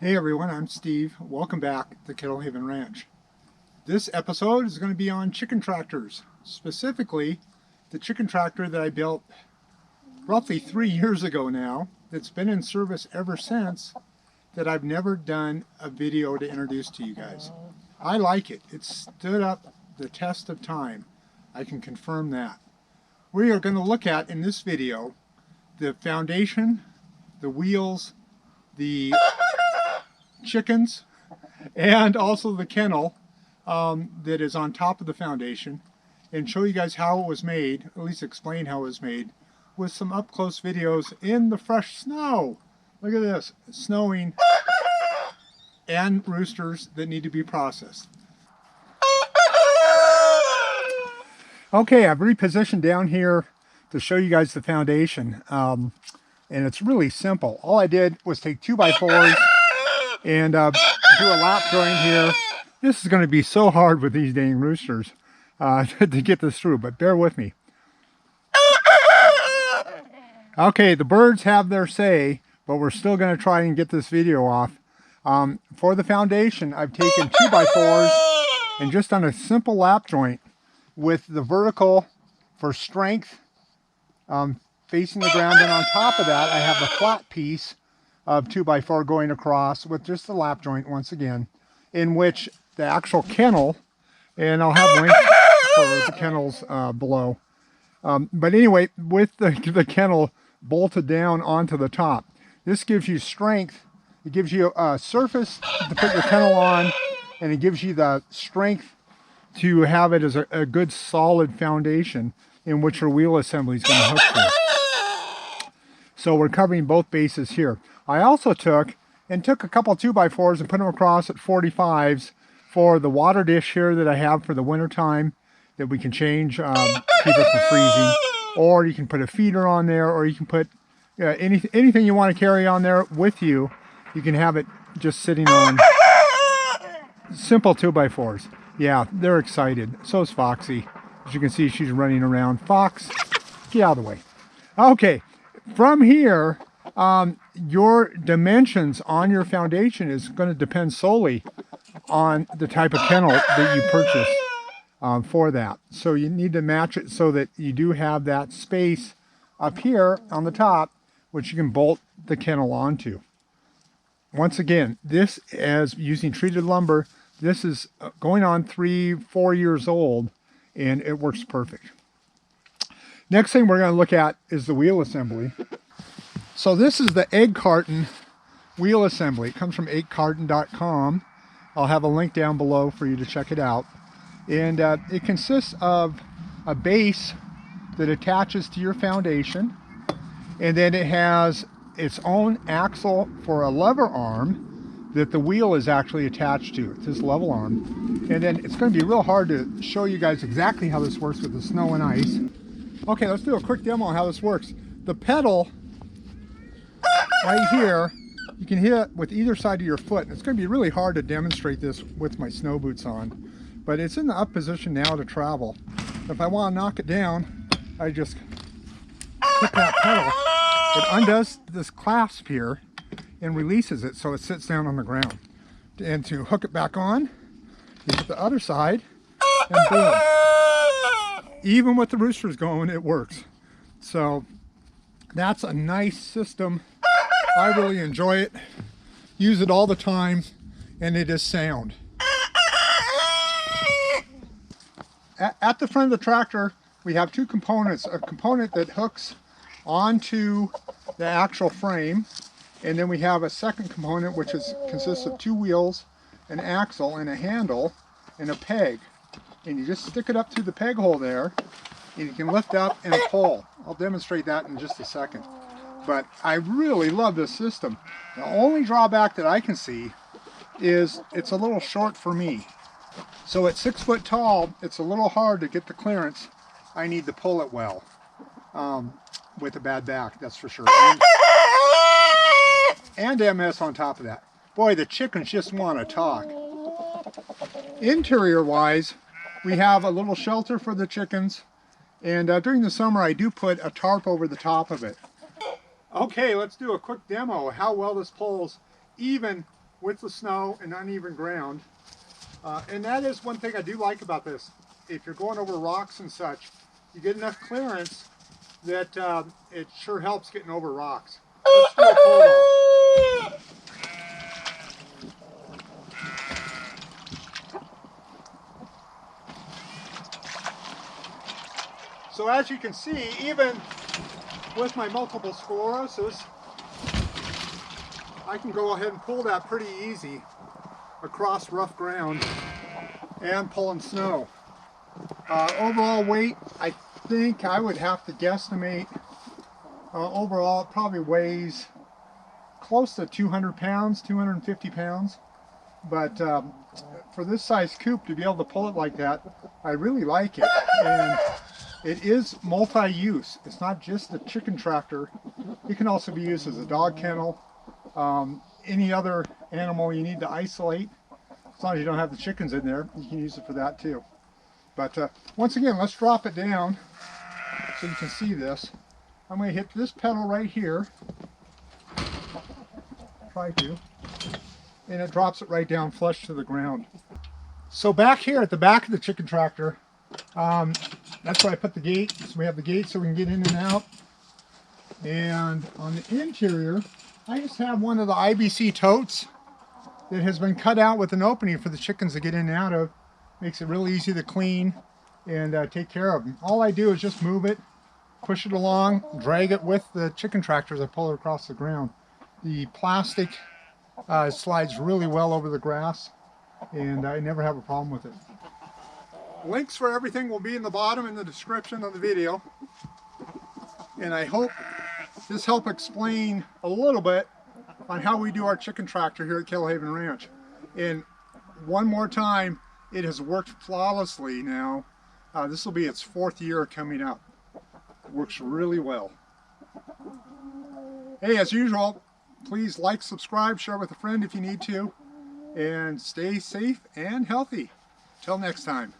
Hey everyone, I'm Steve. Welcome back to Kettle Haven Ranch. This episode is going to be on chicken tractors, specifically the chicken tractor that I built roughly 3 years ago now, that's been in service ever since, that I've never done a video to introduce to you guys. I like it. It stood up the test of time. I can confirm that. We are going to look at, in this video, the foundation, the wheels, the chickens, and also the kennel that is on top of the foundation, and show you guys how it was made, at least explain how it was made, with some up-close videos in the fresh snow. Look at this, snowing, and roosters that need to be processed. Okay, I've repositioned down here to show you guys the foundation, and it's really simple. All I did was take 2x4s and do a lap joint here. This is going to be so hard with these dang roosters to get this through, but bear with me. Okay, the birds have their say, but we're still going to try and get this video off. For the foundation, I've taken 2x4s and just done a simple lap joint with the vertical for strength facing the ground, and on top of that I have the flat piece of 2x4 going across with just the lap joint once again, in which the actual kennel, and I'll have links for the kennels below, but anyway, with the kennel bolted down onto the top, this gives you strength. It gives you a surface to put your kennel on, and it gives you the strength to have it as a good solid foundation in which your wheel assembly is going to hook to. So we're covering both bases here. I also took a couple 2x4s and put them across at 45s for the water dish here that I have for the winter time that we can change, keep it from freezing. Or you can put a feeder on there, or you can put anything you want to carry on there with you. You can have it just sitting on simple 2x4s. Yeah, they're excited. So is Foxy. As you can see, she's running around. Fox, get out of the way. Okay, from here, your dimensions on your foundation is going to depend solely on the type of kennel that you purchase for that. So you need to match it so that you do have that space up here on the top, which you can bolt the kennel onto. Once again, this is using treated lumber. This is going on 3-4 years old, and it works perfect. Next thing we're going to look at is the wheel assembly. So this is the egg carton wheel assembly. It comes from eggcarton.com. I'll have a link down below for you to check it out. And it consists of a base that attaches to your foundation, and then it has its own axle for a lever arm that the wheel is actually attached to. It's this level arm. And then it's going to be real hard to show you guys exactly how this works with the snow and ice. Okay, let's do a quick demo on how this works. The pedal right here, you can hit it with either side of your foot. And it's going to be really hard to demonstrate this with my snow boots on, but it's in the up position now to travel. If I want to knock it down, I just hit that pedal. It undoes this clasp here and releases it so it sits down on the ground. And to hook it back on, you hit the other side, and boom. Even with the roosters going, it works. So that's a nice system. I really enjoy it. Use it all the time, and it is sound. At the front of the tractor, we have two components. A component that hooks onto the actual frame, and then we have a second component which consists of two wheels, an axle, and a handle, and a peg. And you just stick it up through the peg hole there, and you can lift up and pull. I'll demonstrate that in just a second. But I really love this system. The only drawback that I can see is it's a little short for me. So at 6 foot tall, it's a little hard to get the clearance. I need to pull it well with a bad back, that's for sure. And MS on top of that. Boy, the chickens just want to talk. Interior wise, we have a little shelter for the chickens, and during the summer I do put a tarp over the top of it. Okay, let's do a quick demo of how well this pulls even with the snow and uneven ground. And that is one thing I do like about this. If you're going over rocks and such, you get enough clearance that it sure helps getting over rocks. Let's do a pull off. So as you can see, even with my multiple sclerosis, I can go ahead and pull that pretty easy across rough ground and pulling snow. Overall weight, I think I would have to guesstimate, overall it probably weighs close to 200 pounds, 250 pounds. But for this size coupe to be able to pull it like that, I really like it. And it is multi-use. It's not just a chicken tractor. It can also be used as a dog kennel, any other animal you need to isolate. As long as you don't have the chickens in there, you can use it for that too. But once again, let's drop it down so you can see this. I'm going to hit this pedal right here. Try to. And it drops it right down flush to the ground. So back here at the back of the chicken tractor, that's where I put the gate. So we have the gate so we can get in and out. And on the interior, I just have one of the IBC totes that has been cut out with an opening for the chickens to get in and out of. Makes it really easy to clean and take care of them. All I do is just move it, push it along, drag it with the chicken tractor as I pull it across the ground. The plastic slides really well over the grass, and I never have a problem with it. Links for everything will be in the bottom in the description of the video. And I hope this helped explain a little bit on how we do our chicken tractor here at Kettle Haven Ranch. And one more time, it has worked flawlessly now. This will be its 4th year coming up. It works really well. Hey, as usual, please like, subscribe, share with a friend if you need to, and stay safe and healthy. Till next time.